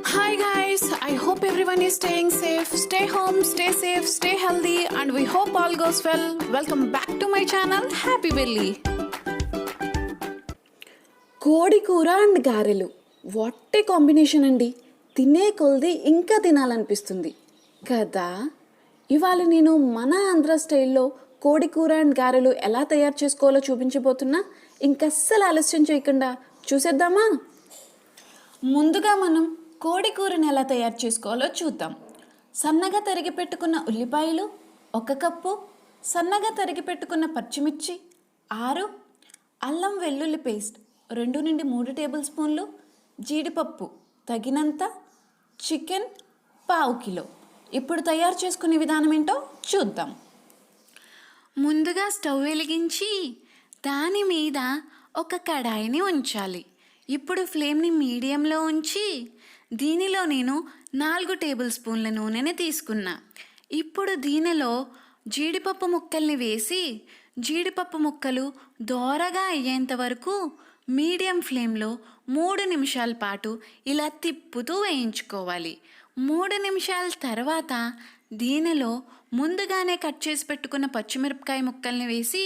Hi guys, I hope everyone is staying safe. Stay home, stay safe, stay healthy, and we hope all goes well. Welcome back to my channel. Happy Belly. కోడి కూర and గారెలు what a combination అండి. తినే కొలది ఇంకా తినాలనిపిస్తుంది కదా. ఇవాళ నేను మన ఆంధ్ర స్టైల్లో కోడి కూర అండ్ గారెలు ఎలా తయారు చేసుకోవాలో చూపించబోతున్నా. ఇంకస్సలు ఆలస్యం చేయకుండా చూసేద్దామా. ముందుగా మనం కోడి కూరని ఎలా తయారు చేసుకోవాలో చూద్దాం. సన్నగా తరిగి పెట్టుకున్న ఉల్లిపాయలు 1 కప్పు, సన్నగా తరిగి పెట్టుకున్న పచ్చిమిర్చి 6, అల్లం వెల్లుల్లి పేస్ట్ 2 నుండి 3 టేబుల్ స్పూన్లు, జీడిపప్పు తగినంత, చికెన్ 1/2 కిలో. ఇప్పుడు తయారు చేసుకునే విధానం ఏంటో చూద్దాం. ముందుగా స్టవ్ వెలిగించి దాని మీద ఒక కడాయిని ఉంచాలి. ఇప్పుడు ఫ్లేమ్ని మీడియంలో ఉంచి దీనిలో నేను 4 టేబుల్ స్పూన్ల నూనెని తీసుకున్నా. ఇప్పుడు దీనిలో జీడిపప్పు ముక్కల్ని వేసి జీడిపప్పు ముక్కలు దోరగా అయ్యేంత వరకు మీడియం ఫ్లేమ్లో 3 నిమిషాల పాటు ఇలా తిప్పుతూ వేయించుకోవాలి. 3 నిమిషాల తర్వాత దీనిలో ముందుగానే కట్ చేసి పెట్టుకున్న పచ్చిమిరపకాయ ముక్కల్ని వేసి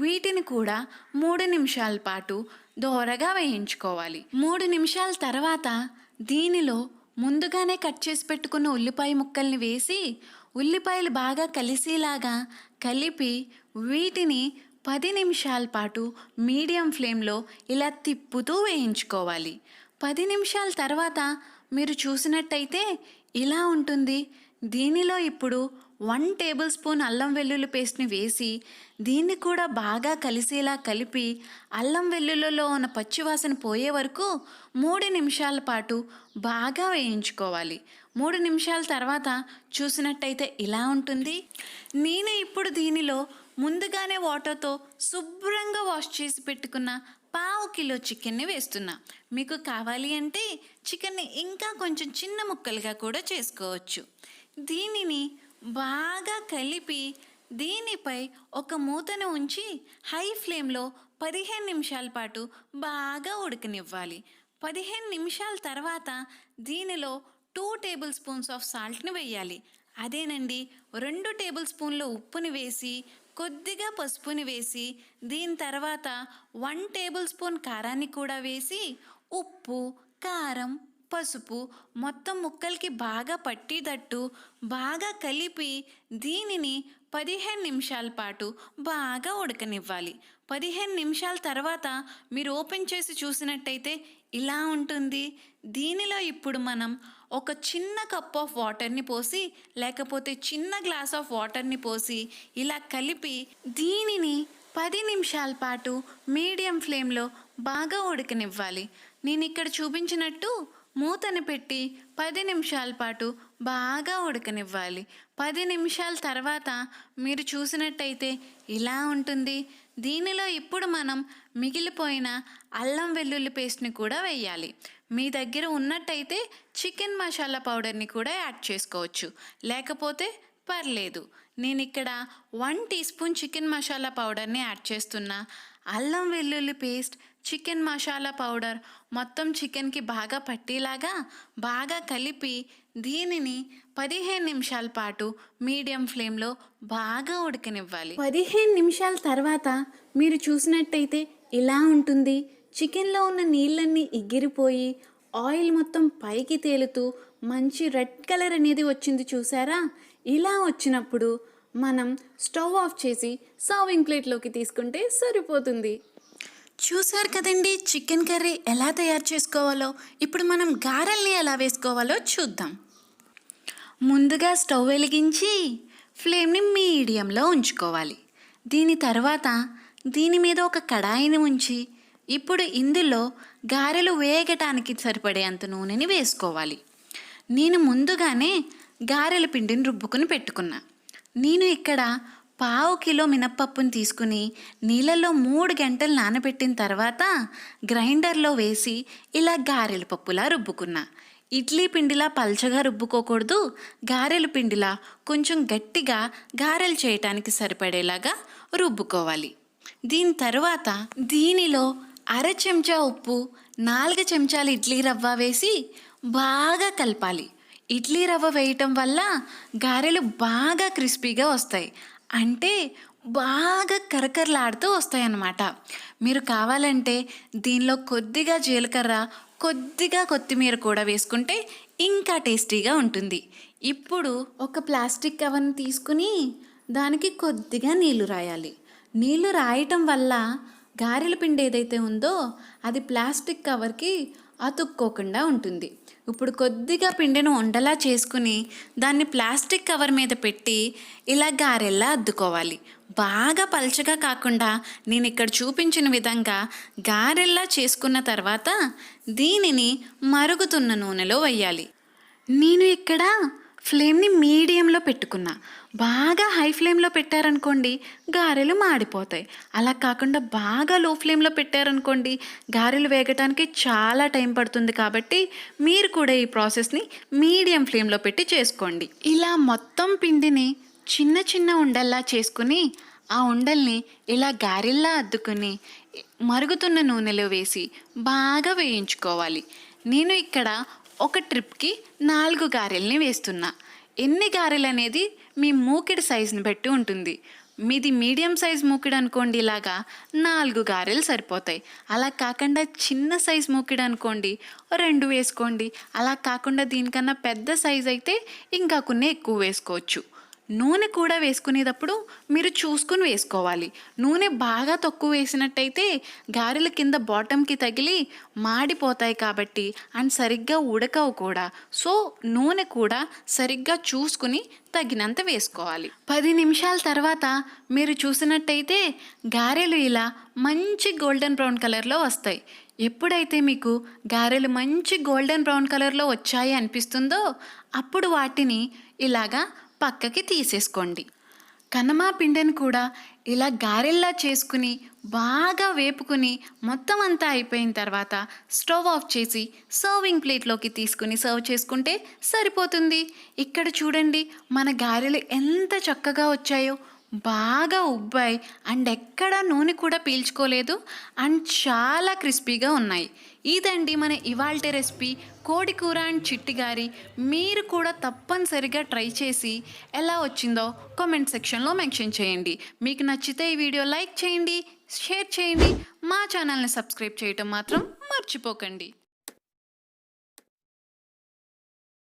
వీటిని కూడా 3 నిమిషాల పాటు దోరగా వేయించుకోవాలి. 3 నిమిషాల తర్వాత దీనిలో ముందుగానే కట్ చేసి పెట్టుకున్న ఉల్లిపాయ ముక్కల్ని వేసి ఉల్లిపాయలు బాగా కలిసేలాగా కలిపి వీటిని 10 నిమిషాల పాటు మీడియం ఫ్లేమ్లో ఇలా తిప్పుతూ వేయించుకోవాలి. 10 నిమిషాల తర్వాత మీరు చూసినట్టయితే ఇలా ఉంటుంది. దీనిలో ఇప్పుడు 1 టేబుల్ స్పూన్ అల్లం వెల్లుల్లి పేస్ట్ని వేసి దీన్ని కూడా బాగా కలిసేలా కలిపి అల్లం వెల్లుల్లిలో ఉన్న పచ్చివాసన పోయే వరకు 3 నిమిషాల పాటు బాగా వేయించుకోవాలి. 3 నిమిషాల తర్వాత చూసినట్టయితే ఇలా ఉంటుంది. నేను ఇప్పుడు దీనిలో ముందుగానే వాటర్తో శుభ్రంగా వాష్ చేసి పెట్టుకున్న 1/2 కిలో చికెన్ని వేస్తున్నా. మీకు కావాలి అంటే చికెన్ని ఇంకా కొంచెం చిన్న ముక్కలుగా కూడా చేసుకోవచ్చు. దీనిని బాగా కలిపి దీనిపై ఒక మూతను ఉంచి హై ఫ్లేమ్లో 15 నిమిషాల పాటు బాగా ఉడకనివ్వాలి. 15 నిమిషాల తర్వాత దీనిలో 2 టేబుల్ స్పూన్స్ ఆఫ్ సాల్ట్ని వేయాలి. అదేనండి, 2 టేబుల్ స్పూన్ల ఉప్పుని వేసి కొద్దిగా పసుపుని వేసి దీని తర్వాత 1 టేబుల్ స్పూన్ కారాన్ని కూడా వేసి ఉప్పు, కారం, పసుపు మొత్తం ముక్కలకి బాగా పట్టేటట్టు బాగా కలిపి దీనిని 15 నిమిషాల పాటు బాగా ఉడకనివ్వాలి. 15 నిమిషాల తర్వాత మీరు ఓపెన్ చేసి చూసినట్టయితే ఇలా ఉంటుంది. దీనిలో ఇప్పుడు మనం ఒక చిన్న కప్ ఆఫ్ వాటర్ని పోసి లేకపోతే చిన్న గ్లాస్ ఆఫ్ వాటర్ని పోసి ఇలా కలిపి దీనిని 10 నిమిషాల పాటు మీడియం ఫ్లేమ్లో బాగా ఉడకనివ్వాలి. నేను ఇక్కడ చూపించినట్టు మూతను పెట్టి 10 నిమిషాల పాటు బాగా ఉడకనివ్వాలి. 10 నిమిషాల తర్వాత మీరు చూసినట్టయితే ఇలా ఉంటుంది. దీనిలో ఇప్పుడు మనం మిగిలిపోయిన అల్లం వెల్లుల్లి పేస్ట్ని కూడా వేయాలి. మీ దగ్గర ఉన్నట్టయితే చికెన్ మసాలా పౌడర్ని కూడా యాడ్ చేసుకోవచ్చు, లేకపోతే పర్లేదు. నేను ఇక్కడ 1 టీ స్పూన్ చికెన్ మసాలా పౌడర్ని యాడ్ చేస్తున్నా. అల్లం వెల్లుల్లి పేస్ట్, చికెన్ మసాలా పౌడర్ మొత్తం చికెన్కి బాగా పట్టేలాగా బాగా కలిపి దీనిని 15 నిమిషాల పాటు మీడియం ఫ్లేమ్లో బాగా ఉడకనివ్వాలి. 15 నిమిషాల తర్వాత మీరు చూసినట్టయితే ఇలా ఉంటుంది. చికెన్లో ఉన్న నీళ్ళన్నీ ఎగిరిపోయి ఆయిల్ మొత్తం పైకి తేలుతూ మంచి రెడ్ కలర్ అనేది వచ్చింది, చూసారా? ఇలా వచ్చినప్పుడు మనం స్టవ్ ఆఫ్ చేసి సర్వింగ్ ప్లేట్లోకి తీసుకుంటే సరిపోతుంది. చూసారు కదండి చికెన్ కర్రీ ఎలా తయారు చేసుకోవాలో. ఇప్పుడు మనం గారెల్ని ఎలా వేసుకోవాలో చూద్దాం. ముందుగా స్టవ్ వెలిగించి ఫ్లేమ్ని మీడియంలో ఉంచుకోవాలి. దీని తర్వాత దీని మీద ఒక కడాయిని ఉంచి ఇప్పుడు ఇందులో గారెలు వేగటానికి సరిపడేంత నూనెని వేసుకోవాలి. నేను ముందుగానే గారెల పిండిని రుబ్బుకుని పెట్టుకున్నా. నేను ఇక్కడ 1/2 కిలో మినప్పప్పుని తీసుకుని నీళ్ళల్లో 3 గంటలు నానబెట్టిన తర్వాత గ్రైండర్లో వేసి ఇలా గారెల పప్పులా రుబ్బుకున్నా. ఇడ్లీ పిండిలా పల్చగా రుబ్బుకోకూడదు, గారెల పిండిలా కొంచెం గట్టిగా గారెలు చేయటానికి సరిపడేలాగా రుబ్బుకోవాలి. దీని తర్వాత దీనిలో 1/2 చెంచా ఉప్పు, 4 చెంచాలు ఇడ్లీ రవ్వ వేసి బాగా కలపాలి. ఇడ్లీ రవ్వ వేయటం వల్ల గారెలు బాగా క్రిస్పీగా వస్తాయి. అంటే బాగా కరకరలాడుతూ వస్తాయన్నమాట. మీరు కావాలంటే దీనిలో కొద్దిగా జీలకర్ర, కొద్దిగా కొత్తిమీర కూడా వేసుకుంటే ఇంకా టేస్టీగా ఉంటుంది. ఇప్పుడు ఒక ప్లాస్టిక్ కవర్ని తీసుకుని దానికి కొద్దిగా నీళ్లు రాయాలి. నీళ్లు రాయటం వల్ల గారెల పిండి ఏదైతే ఉందో అది ప్లాస్టిక్ కవర్కి అతుక్కోకుండా ఉంటుంది. ఇప్పుడు కొద్దిగా పిండిని ఉండలా చేసుకుని దాన్ని ప్లాస్టిక్ కవర్ మీద పెట్టి ఇలా గారెల్లా అద్దుకోవాలి. బాగా పల్చగా కాకుండా నేను ఇక్కడ చూపించిన విధంగా గారెల్లా చేసుకున్న తర్వాత దీనిని మరుగుతున్న నూనెలో వేయాలి. నేను ఇక్కడ ఫ్లేమ్ని మీడియంలో పెట్టుకున్నా. బాగా హై ఫ్లేమ్లో పెట్టారనుకోండి గారెలు మాడిపోతాయి. అలా కాకుండా బాగా లో ఫ్లేమ్లో పెట్టారనుకోండి గారెలు వేగటానికి చాలా టైం పడుతుంది. కాబట్టి మీరు కూడా ఈ ప్రాసెస్ని మీడియం ఫ్లేమ్లో పెట్టి చేసుకోండి. ఇలా మొత్తం పిండిని చిన్న చిన్న ఉండల్లా చేసుకుని ఆ ఉండల్ని ఇలా గారెల్లా అద్దుకుని మరుగుతున్న నూనెలో వేసి బాగా వేయించుకోవాలి. నేను ఇక్కడ ఒక ట్రిప్కి 4 గారెల్ని వేస్తున్నా. ఎన్ని గారెలు అనేది మీ మూకిడి సైజుని బట్టి ఉంటుంది. మీది మీడియం సైజ్ మూకిడి అనుకోండి, ఇలాగా 4 గారెలు సరిపోతాయి. అలా కాకుండా చిన్న సైజ్ మూకిడి అనుకోండి 2 వేసుకోండి. అలా కాకుండా దీనికన్నా పెద్ద సైజ్ అయితే ఇంకా కొన్ని ఎక్కువ వేసుకోవచ్చు. నూనె కూడా వేసుకునేటప్పుడు మీరు చూసుకుని వేసుకోవాలి. నూనె బాగా తక్కువ వేసినట్టయితే గారెల కింద బాటంకి తగిలి మాడిపోతాయి కాబట్టి అండ్ సరిగ్గా ఉడకవు కూడా. సో నూనె కూడా సరిగ్గా చూసుకుని తగినంత వేసుకోవాలి. 10 నిమిషాల తర్వాత మీరు చూసినట్టయితే గారెలు ఇలా మంచి గోల్డెన్ బ్రౌన్ కలర్లో వస్తాయి. ఎప్పుడైతే మీకు గారెలు మంచి గోల్డెన్ బ్రౌన్ కలర్లో వచ్చాయి అనిపిస్తుందో అప్పుడు వాటిని ఇలాగా పక్కకి తీసేసుకోండి. కనమా పిండిని కూడా ఇలా గారెల్లా చేసుకుని బాగా వేపుకుని మొత్తం అంతా అయిపోయిన తర్వాత స్టవ్ ఆఫ్ చేసి సర్వింగ్ ప్లేట్లోకి తీసుకుని సర్వ్ చేసుకుంటే సరిపోతుంది. ఇక్కడ చూడండి మన గారెలు ఎంత చక్కగా వచ్చాయో. బాగా ఉబ్బాయి అండ్ ఎక్కడ నూనె కూడా పీల్చుకోలేదు అండ్ చాలా క్రిస్పీగా ఉన్నాయి. ఇదండి మన ఇవాల్టి రెసిపీ కోడి కూర అండ్ చిట్టి గారి. మీరు కూడా తప్పనిసరిగా ట్రై చేసి ఎలా వచ్చిందో కామెంట్ సెక్షన్లో మెన్షన్ చేయండి. మీకు నచ్చితే ఈ వీడియో లైక్ చేయండి, షేర్ చేయండి. మా ఛానల్ని సబ్స్క్రైబ్ చేయటం మాత్రం మర్చిపోకండి.